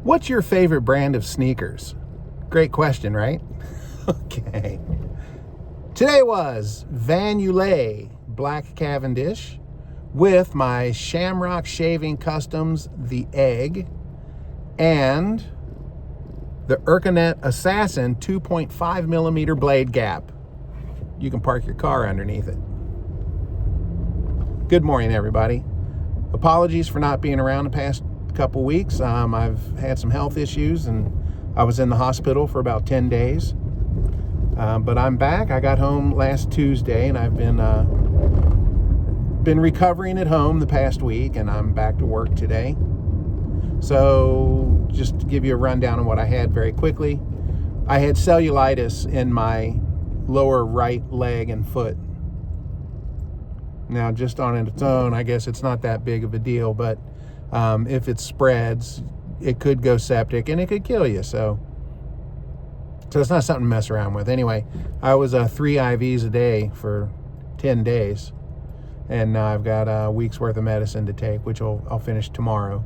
What's your favorite brand of sneakers? Great question, right? Okay. Today was Van Yulay Black Cavendish with my Shamrock Shaving Customs, the Egg, and the Urkunet Assassin 2.5 millimeter blade gap. You can park your car underneath it. Good morning, everybody. Apologies for not being around the past couple weeks. I've had some health issues and I was in the hospital for about 10 days. But I'm back. I got home last Tuesday and I've been recovering at home the past week, and I'm back to work today. So just to give you a rundown of what I had very quickly, I had cellulitis in my lower right leg and foot. Now, just on its own, I guess it's not that big of a deal, but if it spreads, it could go septic and it could kill you. So it's not something to mess around with. Anyway, I was 3 IVs a day for 10 days, and now I've got a week's worth of medicine to take, which I'll finish tomorrow.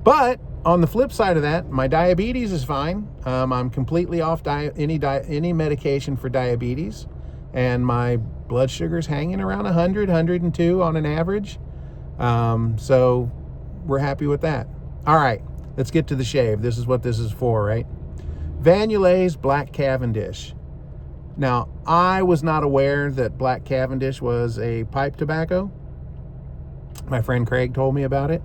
But on the flip side of that, my diabetes is fine. I'm completely off any medication for diabetes, and my blood sugar's hanging around 100, 102 on an average. So we're happy with that. All right, let's get to the shave. This is what this is for, right? Van Yulay's Black Cavendish. Now, I was not aware that Black Cavendish was a pipe tobacco. My friend Craig told me about it.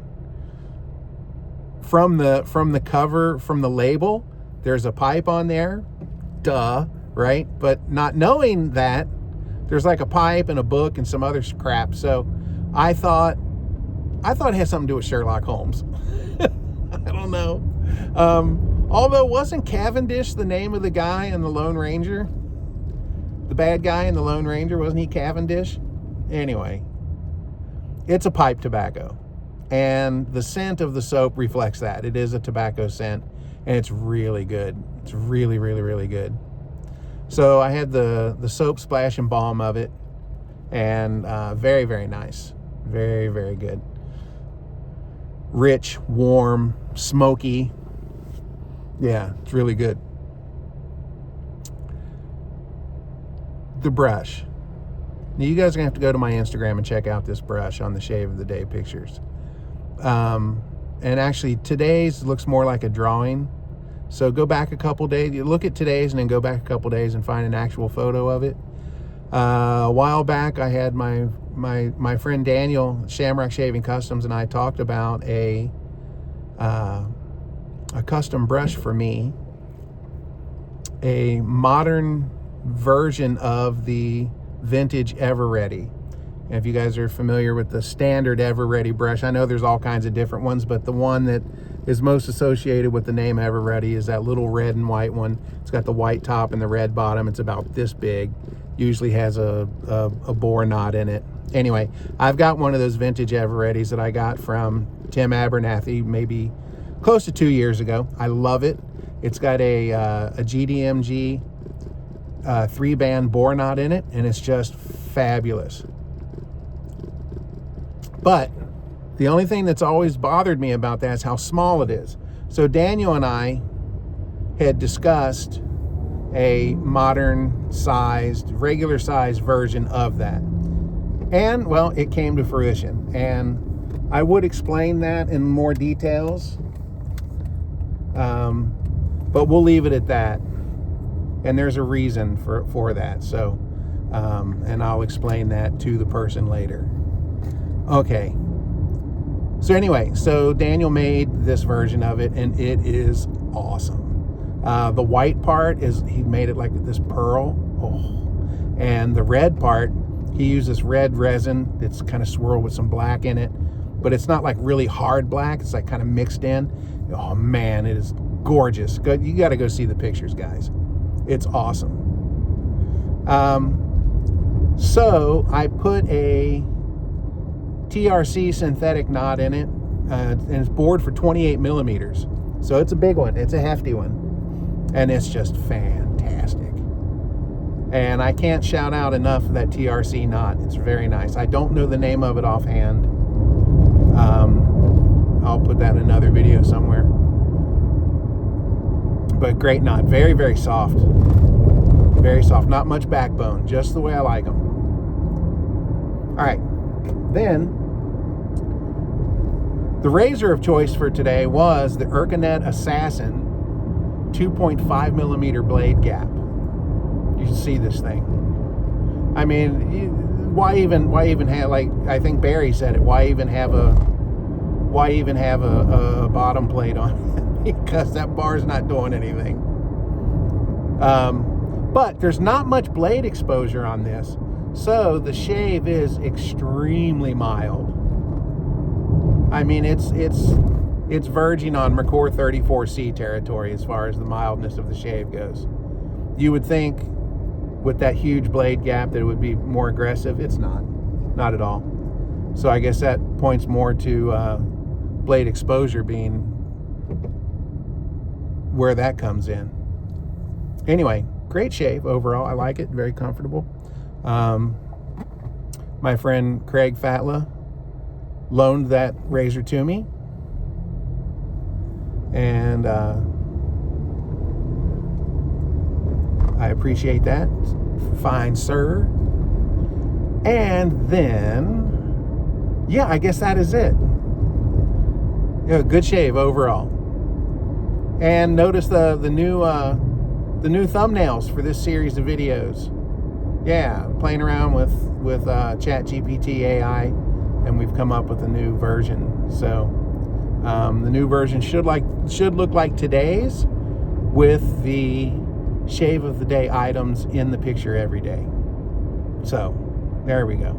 From the cover, from the label, there's a pipe on there. Duh, right? But not knowing that, there's like a pipe and a book and some other crap. So I thought it had something to do with Sherlock Holmes. I don't know. Although, wasn't Cavendish the name of the guy in the Lone Ranger? The bad guy in the Lone Ranger, wasn't he Cavendish? Anyway, it's a pipe tobacco. And the scent of the soap reflects that. It is a tobacco scent, and it's really good. It's really, really, really good. So I had the soap splash and balm of it, and very, very nice. Very, very good. Rich, warm, smoky. Yeah, it's really good. The brush. Now, you guys are going to have to go to my Instagram and check out this brush on the Shave of the Day pictures. And actually, today's looks more like a drawing. So go back a couple days. You look at today's and then go back a couple days and find an actual photo of it. A while back, I had my friend Daniel, Shamrock Shaving Customs, and I talked about a custom brush for me, a modern version of the vintage Ever-Ready. And if you guys are familiar with the standard Ever-Ready brush, I know there's all kinds of different ones, but the one that is most associated with the name Ever-Ready is that little red and white one. It's got the white top and the red bottom. It's about this big. Usually has a bore knot in it. Anyway, I've got one of those vintage Ever-Readys that I got from Tim Abernathy maybe close to 2 years ago. I love it. It's got a GDMG 3-band bore knot in it, and it's just fabulous. But the only thing that's always bothered me about that is how small it is. So Daniel and I had discussed a modern sized, regular sized version of that. And, well, it came to fruition. And I would explain that in more details. But we'll leave it at that. And there's a reason for that. So, and I'll explain that to the person later. Okay. So anyway, so Daniel made this version of it, and it is awesome. The white part is, he made it like this pearl. Oh. And the red part, he used this red resin that's kind of swirled with some black in it. But it's not like really hard black. It's like kind of mixed in. Oh, man, it is gorgeous. You got to go see the pictures, guys. It's awesome. So I put a TRC synthetic knot in it, and it's bored for 28 millimeters. So it's a big one. It's a hefty one. And it's just fantastic. And I can't shout out enough of that TRC knot. It's very nice. I don't know the name of it offhand. I'll put that in another video somewhere. But great knot, very, very soft. Very soft, not much backbone, just the way I like them. All right, then the razor of choice for today was the Urkunet Assassin 2.5 millimeter blade gap. You can see this thing. I mean, why even have, like I think Barry said it, why even have a bottom plate on it? Because that bar's not doing anything. But there's not much blade exposure on this, so the shave is extremely mild. I mean, it's verging on McCord 34C territory as far as the mildness of the shave goes. You would think with that huge blade gap that it would be more aggressive. It's not at all. So I guess that points more to blade exposure being where that comes in. Anyway, great shave overall. I like it, very comfortable. My friend Craig Fatla loaned that razor to me, and I appreciate that. Fine, sir. And then, yeah, I guess that is it. Yeah, good shave overall. And notice the new thumbnails for this series of videos. Yeah, playing around with ChatGPT AI, and we've come up with a new version. So the new version should look like today's, with the shave of the day items in the picture every day. So there we go.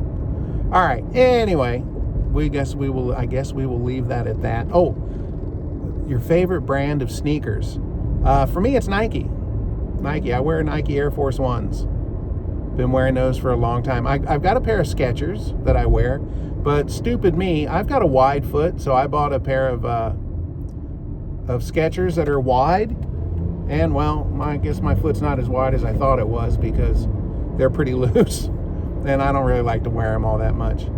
All right. Anyway, I guess we will leave that at that. Oh, your favorite brand of sneakers? For me, it's Nike. I wear Nike Air Force Ones. Been wearing those for a long time. I've got a pair of Skechers that I wear, but stupid me, I've got a wide foot, so I bought a pair of Skechers that are wide, and well, I guess my foot's not as wide as I thought it was because they're pretty loose, and I don't really like to wear them all that much.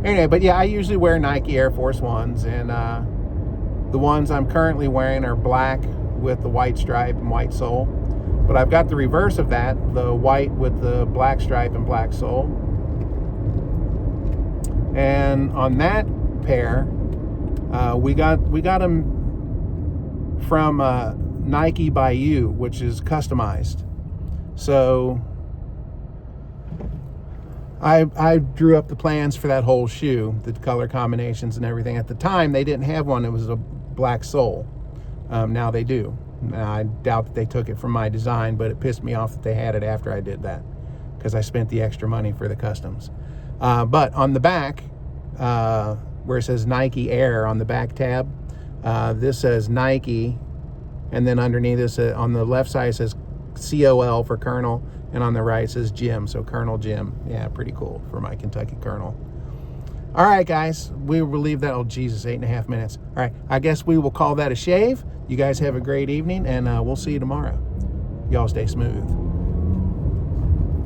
Anyway, but yeah, I usually wear Nike Air Force Ones, and the ones I'm currently wearing are black with the white stripe and white sole. But I've got the reverse of that, the white with the black stripe and black sole. And on that pair, we got them from Nike by You, which is customized. So I drew up the plans for that whole shoe, the color combinations and everything. At the time, they didn't have one. It was a black sole. Now they do. I doubt that they took it from my design, but it pissed me off that they had it after I did that, because I spent the extra money for the customs. But on the back, where it says Nike Air on the back tab, this says Nike, and then underneath this, on the left side, it says COL for Colonel, and on the right it says Jim, so Colonel Jim. Yeah, pretty cool for my Kentucky Colonel. All right, guys, we will leave that. Oh, Jesus, 8.5 minutes. All right, I guess we will call that a shave. You guys have a great evening, and we'll see you tomorrow. Y'all stay smooth.